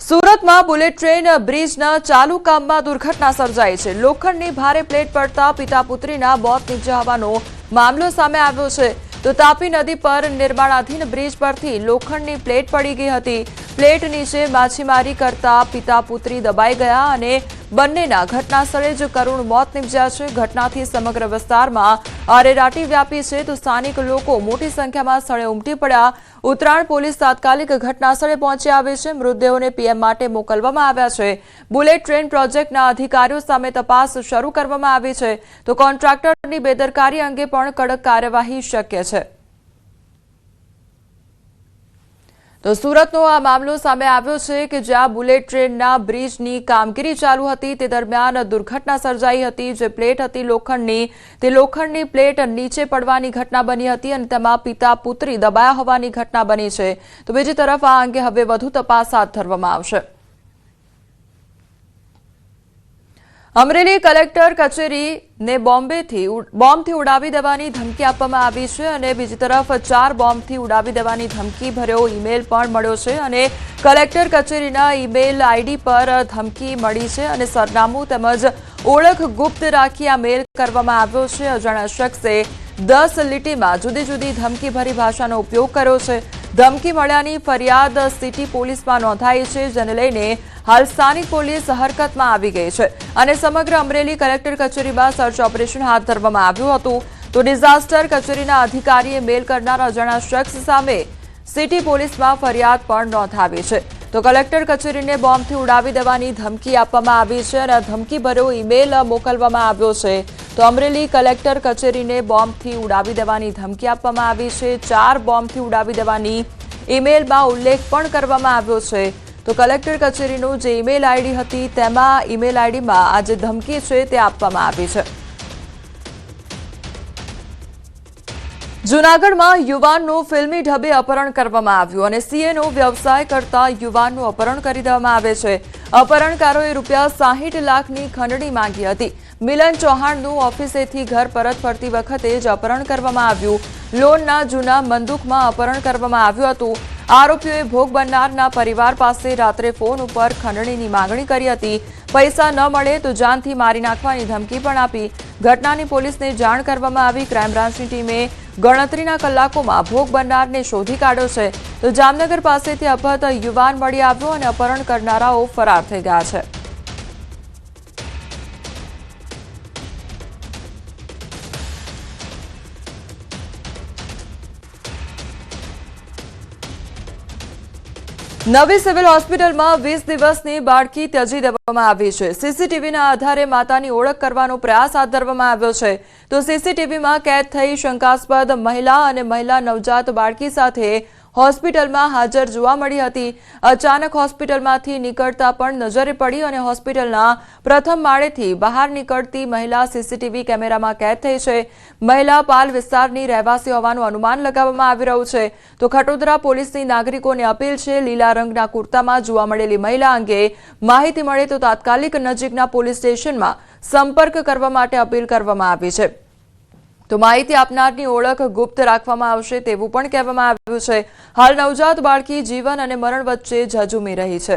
સુરતમાં bullet train બ્રિજના ચાલુ કામમાં દુર્ઘટના સર્જાઈ છે। લોખંડની ભારે પ્લેટ પડતા પિતા પુત્રીના મોત નીપજ્યા હોવાનો મામલો સામે આવ્યો છે। તો તાપી નદી પર નિર્માણાધીન બ્રિજ પરથી લોખંડની પ્લેટ પડી ગઈ હતી। પ્લેટ નીચે માછીમારી કરતા પિતા પુત્રી દબાઈ ગયા અને બંનેના ઘટના સ્થળે જ કરુણ મોત નીપજ્યા છે। ઘટનાથી સમગ્ર વિસ્તારમાં અરેરાટી વ્યાપી છે। તો સ્થાનિક લોકો મોટી સંખ્યામાં સ્થળે ઉમટી પડ્યા। ઉત્તરાયણ પોલીસ તાત્કાલિક ઘટના સ્થળે પહોંચી આવી છે। મૃતદેહોને પીએમ માટે મોકલવામાં આવ્યા છે। બુલેટ ટ્રેન પ્રોજેક્ટના અધિકારીઓ સામે તપાસ શરૂ કરવામાં આવી છે। તો કોન્ટ્રાક્ટરની બેદરકારી અંગે પણ કડક કાર્યવાહી શક્ય છે। તો સુરતનો આ મામલો સામે આવ્યો છે કે જ્યાં બુલેટ ટ્રેનના બ્રિજની કામગીરી ચાલુ હતી તે દરમિયાન દુર્ઘટના સર્જાઈ હતી। જે પ્લેટ હતી લોખંડની તે લોખંડની પ્લેટ નીચે પડવાની ઘટના બની હતી અને તેમાં પિતા પુત્રી દબાયા હોવાની ઘટના બની છે। તો બીજી તરફ આ અંગે હવે વધુ તપાસ હાથ ધરવામાં આવશે। અમરેલી કલેક્ટર કચેરીને બોમ્બથી ઉડાવી દેવાની ધમકી આપવામાં આવી છે અને બીજી તરફ 4 બોમ્બથી ઉડાવી દેવાની ધમકી ભર્યો ઈમેલ પણ મળ્યો છે અને કલેક્ટર કચેરીના ઈમેલ આઈડી પર ધમકી મળી છે અને સરનામું તેમજ ઓળખ ગુપ્ત રાખી આ મેલ કરવામાં આવ્યો છે। અજાણ્યા શખ્સે 10 લીટીમાં જુદી જુદી ધમકીભરી ભાષાનો ઉપયોગ કર્યો છે। ધમકી મળ્યાની ફરિયાદ સિટી પોલીસમાં નોંધાઈ છે, જેને લઈને હાલ સ્થાનિક પોલીસ હરકતમાં આવી ગઈ છે અને સમગ્ર અમરેલી કલેક્ટર કચેરીમાં સર્ચ ઓપરેશન હાથ ધરવામાં આવ્યું હતું। તો ડિઝાસ્ટર કચેરીના અધિકારીએ મેલ કરનાર અજાણ્યા શખ્સ સામે સિટી પોલીસમાં ફરિયાદ પણ નોંધાવી છે। તો કલેક્ટર કચેરીને બોમ્બથી ઉડાવી દેવાની ધમકી આપવામાં આવી છે અને ધમકી ભર્યો ઈમેલ મોકલવામાં આવ્યો છે। તો અમરેલી કલેક્ટર કચેરીને બોમ્બથી ઉડાવી દેવાની ધમકી આપવામાં આવી છે। 4 બોમ્બથી ઉડાવી દેવાની ઈમેલમાં ઉલ્લેખ પણ કરવામાં આવ્યો છે। તો કલેક્ટર કચેરીનું જે ઈમેલ આઈડી હતી તેમાં ઈમેલ આઈડીમાં આ જે ધમકી છે તે આપવામાં આવી છે। જૂનાગઢમાં યુવાનનું ફિલ્મી ઢબે અપહરણ કરવામાં આવ્યું અને સીએનો વ્યવસાય કરતા યુવાનનું અપહરણ કરી દેવામાં આવે છે। અપહરણકારોએ ₹60 લાખની ખંડણી માંગી હતી। મિલન ચૌહાણનું ઓફિસેથી ઘર પરત ફરતી વખતે જ અપહરણ કરવામાં આવ્યું। લોનના જૂના બંદૂકમાં અપહરણ કરવામાં આવ્યું હતું। આરોપીઓએ ભોગ બનનારના પરિવાર પાસે રાત્રે ફોન ઉપર ખંડણીની માંગણી કરી હતી। પૈસા ન મળે તો જાનથી મારી નાખવાની ધમકી પણ આપી। ઘટનાની પોલીસને જાણ કરવામાં આવી। ક્રાઇમ બ્રાન્ચની ટીમે ગણતરીના કલાકોમાં ભોગ બનનારને શોધી કાઢ્યો છે। તો જામનગર પાસેથી અપહૃત યુવાન મળી આવ્યો અને અપહરણ કરનારાઓ ફરાર થઈ ગયા છે। નવી સિવિલ હોસ્પિટલમાં 20 દિવસની બાળકી ત્યજી દેવામાં આવી છે। સીસીટીવીના આધારે માતાની ઓળખ કરવાનો પ્રયાસ હાથ ધરવામાં આવ્યો છે। તો સીસીટીવીમાં કેદ થઈ શંકાસ્પદ મહિલા અને મહિલા નવજાત બાળકી સાથે હોસ્પિટલમાં હાજર જોવા મળી હતી। અચાનક હોસ્પિટલમાંથી નીકળતા પણ નજરે પડી અને હોસ્પિટલના પ્રથમ માળેથી બહાર નીકળતી મહિલા સીસીટીવી કેમેરામાં કેદ થઈ છે। મહિલા પાલ વિસ્તારની રહેવાસી હોવાનું અનુમાન લગાવવામાં આવી રહ્યું છે। તો ખટોદરા પોલીસની નાગરિકોને અપીલ છે, લીલા રંગના કુર્તામાં જોવા મળેલી મહિલા અંગે માહિતી મળે તો તાત્કાલિક નજીકના પોલીસ સ્ટેશનમાં સંપર્ક કરવા માટે અપીલ કરવામાં આવી છે। તો માહિતી આપનારની ઓળખ ગુપ્ત રાખવામાં આવશે તેવું પણ કહેવામાં આવ્યું છે। હાલ નવજાત બાળકી જીવન અને મરણ વચ્ચે ઝઝૂમી રહી છે।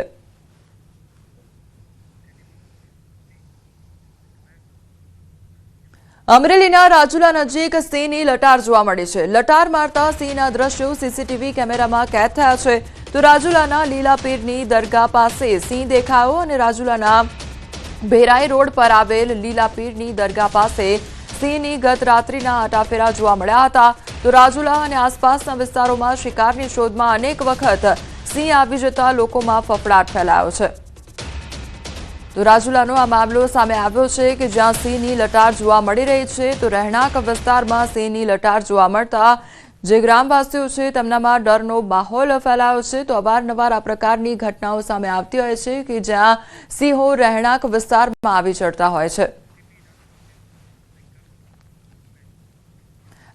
અમરેલીના રાજુલા નજીક સિંહની લટાર જોવા મળી છે। લટાર મારતા સિંહના દ્રશ્યો સીસીટીવી કેમેરામાં કેદ થયા છે। તો રાજુલાના લીલાપીરની દરગાહ પાસે સિંહ દેખાયો અને રાજુલાના ભેરાઈ રોડ પર આવેલ લીલાપીરની દરગાહ પાસે સિંહની ગત રાત્રિના આટાફેરા જોવા મળ્યા હતા। તો રાજુલા અને આસપાસના વિસ્તારોમાં શિકારની શોધમાં અનેક વખત સિંહ આવી જતા લોકોમાં ફફડાટ ફેલાયો છે। તો રાજુલાનો આ મામલો સામે આવ્યો છે કે જ્યાં સિંહની લટાર જોવા મળી રહી છે। તો રહેણાંક વિસ્તારમાં સિંહની લટાર જોવા મળતા જે ગ્રામવાસીઓ છે તેમનામાં ડરનો માહોલ ફેલાયો છે। તો અવારનવાર આ પ્રકારની ઘટનાઓ સામે આવતી હોય છે કે જ્યાં સિંહો રહેણાંક વિસ્તારમાં આવી ચડતા હોય છે।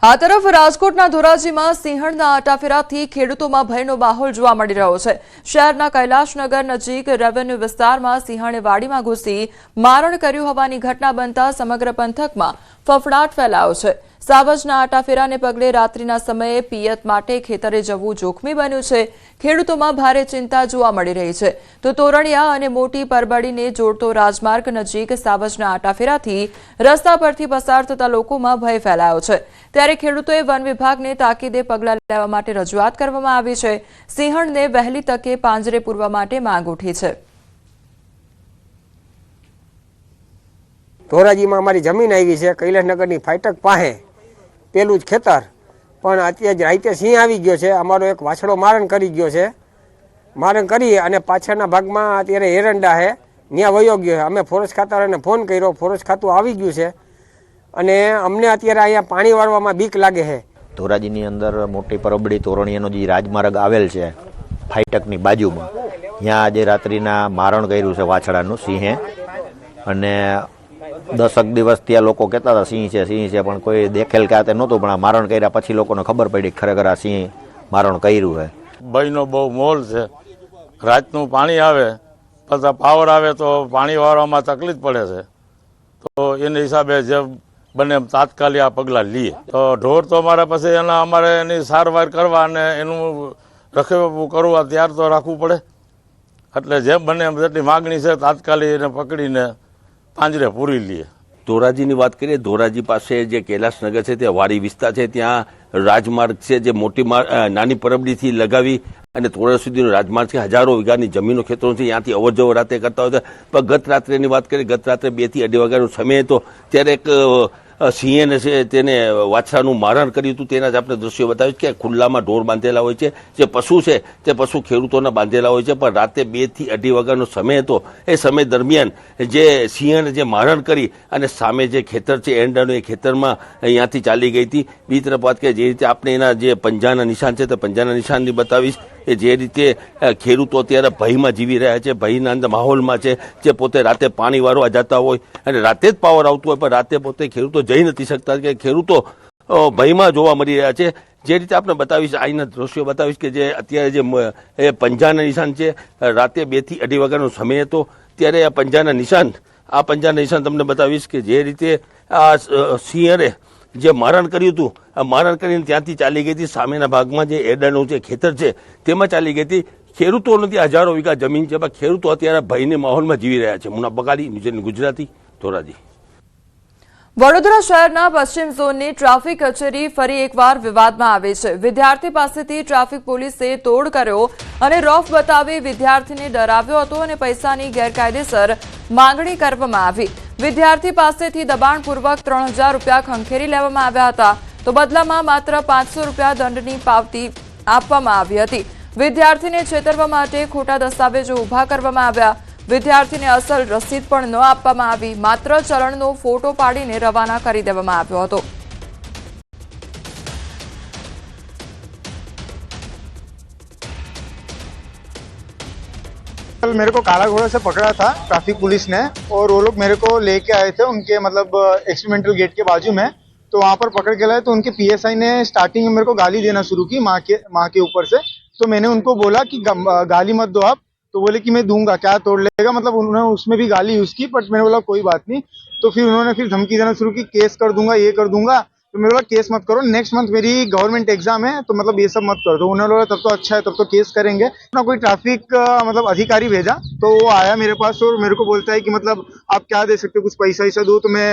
આ તરફ રાજકોટના ધોરાજીમાં સિંહણના આટાફેરાથી ખેડૂતોમાં ભયનો માહોલ જોવા મળી રહ્યો છે। શહેરના કૈલાશનગર નજીક રેવન્યુ વિસ્તારમાં સિંહણે વાડીમાં ઘૂસી મારણ કર્યું હોવાની ઘટના બનતા સમગ્ર પંથકમાં ફફડાટ ફેલાયો છે। સાવજના આટાફેરાને પગલે રાત્રિના સમયે પિયત માટે ખેતરે જવું જોખમી બન્યું છે। ખેડૂતોમાં ભારે ચિંતા જોવા મળી રહી છે। તો તોરણિયા અને મોટી પરબડીને જોડતો રાજમાર્ગ નજીક સાવજના આટાફેરાથી રસ્તા પરથી પસાર થતા લોકોમાં ભય ફેલાયો છે। ત્યારે ખેડૂતોએ વન વિભાગને તાકીદે પગલાં લેવા માટે રજૂઆત કરવામાં આવી છે। સિંહણને વહેલી તકે પાંજરે પૂરવા માટે માંગ ઉઠી છે। ધોરાજીમાં અમારી જમીન આવી છે, કૈલાસનગરની ફાટક પાસે પેલું જ ખેતર, પણ અત્યારે રાતે સિંહ આવી ગયો છે। અમારો એક વાછડો મારણ કરી ગયો છે। મારણ કરી અને પાછળના ભાગમાં અત્યારે એરંડા છે, ત્યાં વયો ગયો છે। અમે ફોરેસ્ટ ખાતાને ફોન કર્યો, ફોરેસ્ટ ખાતું આવી ગયું છે અને અમને અત્યારે અહીંયા પાણી વાળવામાં બીક લાગે છે। ધોરાજીની અંદર મોટી પરબડી તોરણીયાનો જે રાજમાર્ગ આવેલ છે ફાટકની બાજુમાં, ત્યાં આજે રાત્રિના મારણ કર્યું છે વાછડાનું સિંહે, અને 10 દિવસ ત્યાં લોકો કહેતા હતા સિંહ છે, પણ કોઈ દેખેલ કે તે નહોતું, પણ આ મારણ કર્યા પછી લોકોને ખબર પડી ખરેખર આ સિંહ મારણ કર્યું છે। ભયનો બહુ માહોલ છે। રાતનું પાણી આવે પછી પાવર આવે તો પાણી વાળવામાં તકલીફ પડે છે, તો એને હિસાબે જે બને તાત્કાલિક આ પગલાં લઈએ। તો ઢોર તો અમારે પછી અમારે એની સારવાર કરવા અને એનું રખેવું કરવા ત્યાર તો રાખવું પડે, એટલે જેમ બને એમ જેટલી માગણી છે તાત્કાલિક એને પકડીને પાંજરે પૂરી લઈએ। ધોરાજીની વાત કરીએ, ધોરાજી પાસે જે કૈલાસનગર છે તે વાડી વિસ્તાર છે, ત્યાં રાજમાર્ગ છે જે મોટી નાની પરબડીથી લગાવી અને થોડા સુધીનો રાજમાર્ગ છે। હજારો વીઘાની જમીનો ખેતરો છે, ત્યાંથી અવર જવર રાતે કરતા હોય છે। પણ ગત રાત્રેની વાત કરીએ, ગત રાત્રે 2 થી 2.5 વાગ્યાનો સમય હતો, ત્યારે એક સિંહે છે તેને વાછરાનું મારણ કર્યું હતું। તેના જ આપણે દ્રશ્યો બતાવ્યું કે ખુલ્લામાં ઢોર બાંધેલા હોય છે, જે પશુ છે તે પશુ ખેડૂતોના બાંધેલા હોય છે। પણ રાતે 2 થી 2.5 વાગ્યાનો સમય હતો, એ સમય દરમિયાન જે સિંહને જે મારણ કરી અને સામે જે ખેતર છે એરંડાનું, એ ખેતરમાં અહીંયાથી ચાલી ગઈ હતી। બીજી તરફ વાત કરીએ, જે રીતે આપણે એના જે પંજાના નિશાન છે તે પંજાના નિશાનની બતાવીશ કે જે રીતે ખેડૂતો અત્યારે ભયમાં જીવી રહ્યા છે, ભયના અંદર માહોલમાં છે, જે પોતે રાતે પાણી વાળવા જતા હોય અને રાતે જ પાવર આવતું હોય, પણ રાતે પોતે ખેડૂતો જઈ નથી શકતા, કે ખેડૂતો ભયમાં જોવા મળી રહ્યા છે। જે રીતે આપણે બતાવીશ, અહીંના દ્રશ્યો બતાવીશ કે જે અત્યારે જે પંજાના નિશાન છે, રાતે 2 થી 2.5 વાગ્યાનો સમય હતો, ત્યારે આ પંજાના નિશાન તમને બતાવીશ કે જે રીતે આ સિંહે જે મારણ કર્યું હતું, આ મારણ કરીને ત્યાંથી ચાલી ગઈ હતી સામેના ભાગમાં જે એરંડાનું જે ખેતર છે તેમાં ચાલી ગઈ હતી। ખેડૂતોનો ત્યાં હજારો વીઘા જમીન છે, પણ ખેડૂતો અત્યારે ભયની માહોલમાં જીવી રહ્યા છે। મુના બગાડી, ન્યૂઝ ગુજરાતી, ધોરાજી। વડોદરા શહેરના પશ્ચિમ ઝોનની ટ્રાફિક કચેરી ફરી એકવાર વિવાદમાં આવી છે। વિદ્યાર્થી પાસેથી ટ્રાફિક પોલીસે તોડ કર્યો અને રોફ બતાવી વિદ્યાર્થીને ડરાવ્યો હતો અને પૈસાની ગેરકાયદેસર માંગણી કરવામાં આવી। વિદ્યાર્થી પાસેથી દબાણપૂર્વક 3000 રૂપિયા ખંખેરી લેવામાં આવ્યા હતા, તો બદલામાં માત્ર 500 રૂપિયા દંડની પાવતી આપવામાં આવી હતી। વિદ્યાર્થીને છેતરવા માટે ખોટા દસ્તાવેજો ઉભા કરવામાં આવ્યા। વિદ્યાર્થીને અસલ રસીદ પણ ન આપવામાં આવી, માત્ર ચલણનો ફોટો પાડીને રવાના કરી દેવામાં આવ્યો હતો। कल मेरे को काला घोड़ा से पकड़ा था ट्रैफिक पुलिस ने, और वो लोग मेरे को लेके आए थे उनके मतलब एक्सपेरिमेंटल गेट के बाजू में। तो वहाँ पर पकड़ के लाए तो उनके पीएसआई ने स्टार्टिंग में मेरे को गाली देना शुरू की माँ के ऊपर से। तो मैंने उनको बोला कि गाली मत दो आप, तो बोले कि मैं दूंगा, क्या तोड़ लेगा, मतलब उन्होंने उसमें भी गाली यूज की। बट मैंने बोला कोई बात नहीं। तो फिर उन्होंने धमकी देना शुरू की, केस कर दूंगा, ये कर दूंगा। तो मैंने बोला केस मत करो, नेक्स्ट मंथ मेरी गवर्नमेंट एग्जाम है, तो मतलब ये सब मत कर दो। उन्होंने बोला तब तो अच्छा है, तब तो केस करेंगे ना। कोई ट्रैफिक मतलब अधिकारी भेजा, तो वो आया मेरे पास और मेरे को बोलता है कि मतलब आप क्या दे सकते हो, कुछ पैसा ऐसा दो तो मैं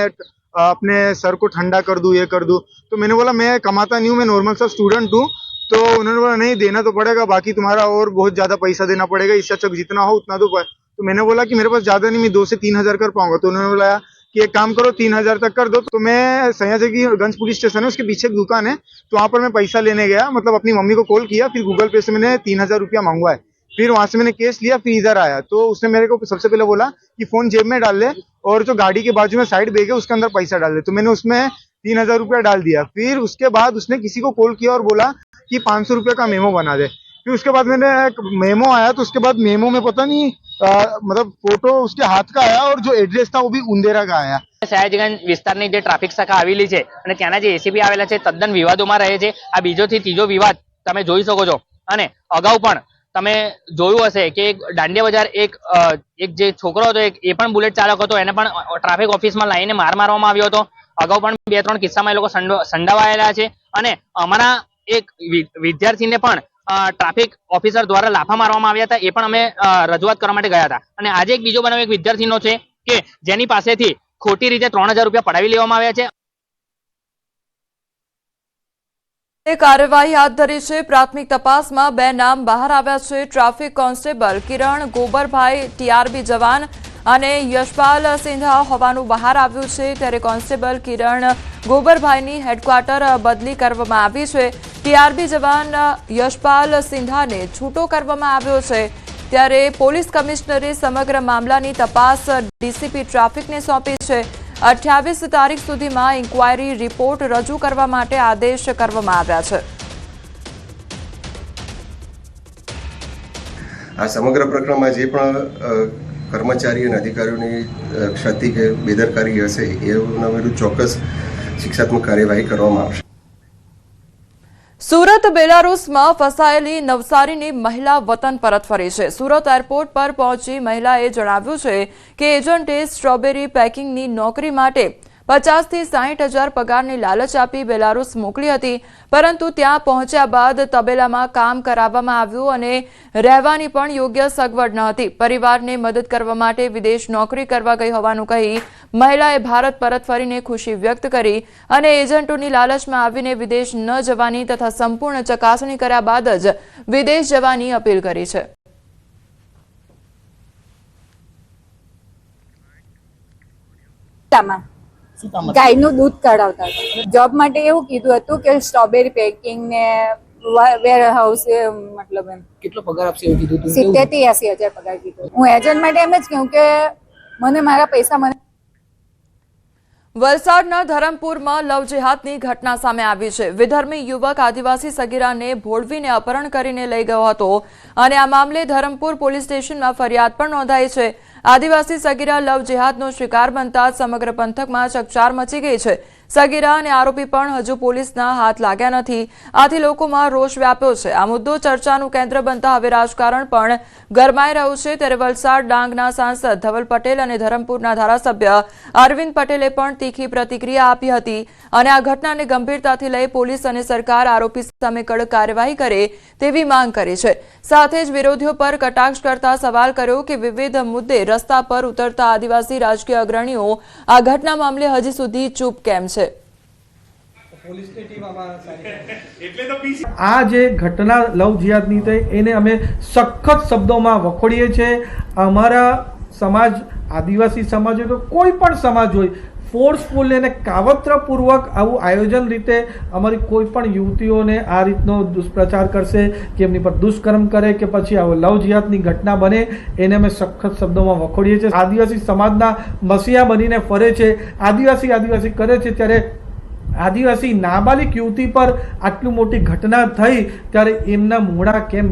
अपने सर को ठंडा कर दूं, ये कर दूं। तो मैंने बोला मैं कमाता नहीं हूँ, मैं नॉर्मल सा स्टूडेंट हूँ। तो उन्होंने बोला नहीं देना तो पड़ेगा, बाकी तुम्हारा और बहुत ज्यादा पैसा देना पड़ेगा, इससे अच्छा जितना हो उतना दो। तो मैंने बोला कि मेरे पास ज्यादा नहीं, मैं 2 से 3 हजार कर पाऊंगा। तो उन्होंने बोला कि एक काम करो 3000 तक कर दो। तो मैं सयाजी की गंज पुलिस स्टेशन है, उसके पीछे एक दुकान है, तो वहां पर मैं पैसा लेने गया, मतलब अपनी मम्मी को कॉल किया, फिर गूगल पे से मैंने 3000 रुपया मंगवाए। फिर वहां से मैंने केस लिया, फिर इधर आया तो उसने मेरे को सबसे पहले बोला कि फोन जेब में डाल ले और जो गाड़ी के बाजू में साइड बैग है उसके अंदर पैसा डाल दे। तो मैंने उसमें 3000 रुपया डाल दिया। फिर उसके बाद उसने किसी को कॉल किया और बोला कि 500 रुपये का मेमो बना दे। फिर उसके बाद मैंने एक मेमो आया, तो उसके बाद मेमो में पता नहीं मतलब फोटो उसके हाथ का आया और जो एड्रेस था वो भी उंदेरा का आया। સયાજીગંજ વિસ્તારની જે ટ્રાફિક શાખા આવેલી છે અને ત્યાંના જે એસીપી આવેલા છે તદ્દન વિવાદોમાં રહે છે। આ બીજોથી ત્રીજો વિવાદ તમે જોઈ શકો છો। અને અગાઉ પણ તમે જોયું હશે કે એક દાંડિયા બજાર એક જે છોકરો હતો એ પણ બુલેટ ચાલક હતો, એને પણ ટ્રાફિક ઓફિસમાં લાઈને મારવામાં આવ્યો હતો। અગાઉ પણ 2-3 કિસ્સામાં એ લોકો સંડોવાયેલા છે અને અમારા એક વિદ્યાર્થીને પણ ટ્રાફિક ઓફિસર દ્વારા લાફા મારવામાં આવ્યા હતા. એ પણ અમે રજૂઆત કરવા માટે ગયા હતા. અને આજે એક બીજો બનાવ એક વિદ્યાર્થીનો છે કે જેની પાસેથી ખોટી રીતે 3000 રૂપિયા પડાવી લેવામાં આવ્યા છે. કાર્યવાહી હાથ ધરી છે. પ્રાથમિક તપાસમાં 2 નામ બહાર આવ્યા છે. ટ્રાફિક કોન્સ્ટેબલ કિરણ ગોબરભાઈ ટીઆરબી જવાન અને યશપાલ સિંધા હોવાનું બહાર આવ્યું છે. ત્યારે કોન્સ્ટેબલ કિરણ ગોબરભાઈની હેડક્વાર્ટર બદલી કરવામાં આવી છે. ટીઆરબી જવાન યશપાલ સિંધાને છૂટો કરવામાં આવ્યો છે. ત્યારે પોલીસ કમિશનરે સમગ્ર મામલાની તપાસ ડીસીપી ટ્રાફિકને સોંપી છે. 28 તારીખ સુધીમાં ઇન્ક્વાયરી રિપોર્ટ રજૂ કરવા માટે આદેશ કરવામાં આવ્યા છે. આ સમગ્ર પ્રકરણમાં જે પણ કર્મચારી અને અધિકારીઓની ક્ષતિ કે બેદરકારી હશે એના વિરુદ્ધ ચોક્કસ શિક્ષાત્મક કાર્યવાહી કરવામાં આવશે. સુરત બેલારુસમાં ફસાયેલી નવસારીની મહિલા વતન પરત ફરી છે. સુરત એરપોર્ટ પર પહોંચી મહિલાએ જણાવ્યું છે કે એજન્ટે સ્ટ્રોબેરી પેકિંગની નોકરી માટે 50 થી 60 હજાર પગારની લાલચ આપી બેલારુસ મોકલી હતી. પરંતુ ત્યાં પહોંચ્યા બાદ તબેલામાં કામ કરાવવામાં આવ્યું અને રહેવાની પણ યોગ્ય સગવડ ન હતી. પરિવારને મદદ કરવા માટે વિદેશ નોકરી કરવા ગઈ હોવાનું કહી મહિલાએ ભારત પરત ફરીને ખુશી વ્યક્ત કરી અને એજન્ટોની લાલચમાં આવીને વિદેશ ન જવાની તથા સંપૂર્ણ ચકાસણી કર્યા બાદ જ વિદેશ જવાની અપીલ કરી છે. ગાયનું દૂધ કઢાવતા હતા. જોબ માટે એવું કીધું હતું કે સ્ટ્રોબેરી પેકિંગ ને વેર હાઉસ મતલબ એમ. કેટલો પગાર આપશે એવું કીધું હતું? 70 થી 80 હજાર પગાર કીધું. હું એજન્ટ માટે એમ જ કહ્યું કે મને મારા પૈસા મને. વલસાડના ધરમપુરમાં લવ જેહાદની ઘટના સામે આવી છે. વિધર્મી યુવક આદિવાસી સગીરાને ભોળવીને અપહરણ કરીને લઈ ગયો હતો અને આ મામલે ધરમપુર પોલીસ સ્ટેશનમાં ફરિયાદ પણ નોંધાઈ છે. આદિવાસી સગીરા લવ જેહાદનો શિકાર બનતા સમગ્ર પંથકમાં ચકચાર મચી ગઈ છે. સગીરા અને આરોપી પણ હજુ પોલીસના હાથ લાગ્યા નથી. આથી લોકોમાં રોષ વ્યાપ્યો છે. આ મુદ્દો ચર્ચાનું કેન્દ્ર બનતા હવે રાજકારણ પણ ગરમાઈ રહ્યું છે. ત્યારે વલસાડ ડાંગના સાંસદ ધવલ પટેલ અને ધરમપુરના ધારાસભ્ય અરવિંદ પટેલે પણ તીખી પ્રતિક્રિયા આપી હતી અને આ ઘટનાને ગંભીરતાથી લઈ પોલીસ અને સરકાર આરોપી સામે કડક કાર્યવાહી કરે તેવી માંગ કરી છે. સાથે જ વિરોધીઓ પર કટાક્ષ કરતા સવાલ કર્યો કે વિવિધ મુદ્દે રસ્તા પર ઉતરતા આદિવાસી રાજકીય અગ્રણીઓ આ ઘટના મામલે હજી સુધી ચૂપ કેમ છે. આ જે ઘટના લવ જિહાદની થઈ એને અમે સખત શબ્દોમાં વખોડીએ છીએ. અમારા સમાજ આદિવાસી સમાજ હોય કે કોઈ પણ સમાજ હોય ફોર્સફુલ અને કાવત્રપૂર્વક આવું આયોજન રીતે અમારી કોઈ પણ યુવતીઓને આ રીતનો દુષ્પ્રચાર કરશે કે એમની પર દુષ્કર્મ કરે કે પછી આવો લવ જિહાદની ઘટના બને એને અમે સખત શબ્દોમાં વખોડીએ છીએ. આદિવાસી સમાજના મસીહા બનીને ફરે છે, આદિવાસી કરે છે, ત્યારે આદિવાસી નાબાલિક યુવતી પર આટલી મોટી ઘટના થઈ ત્યારે એમના મોઢા કેમ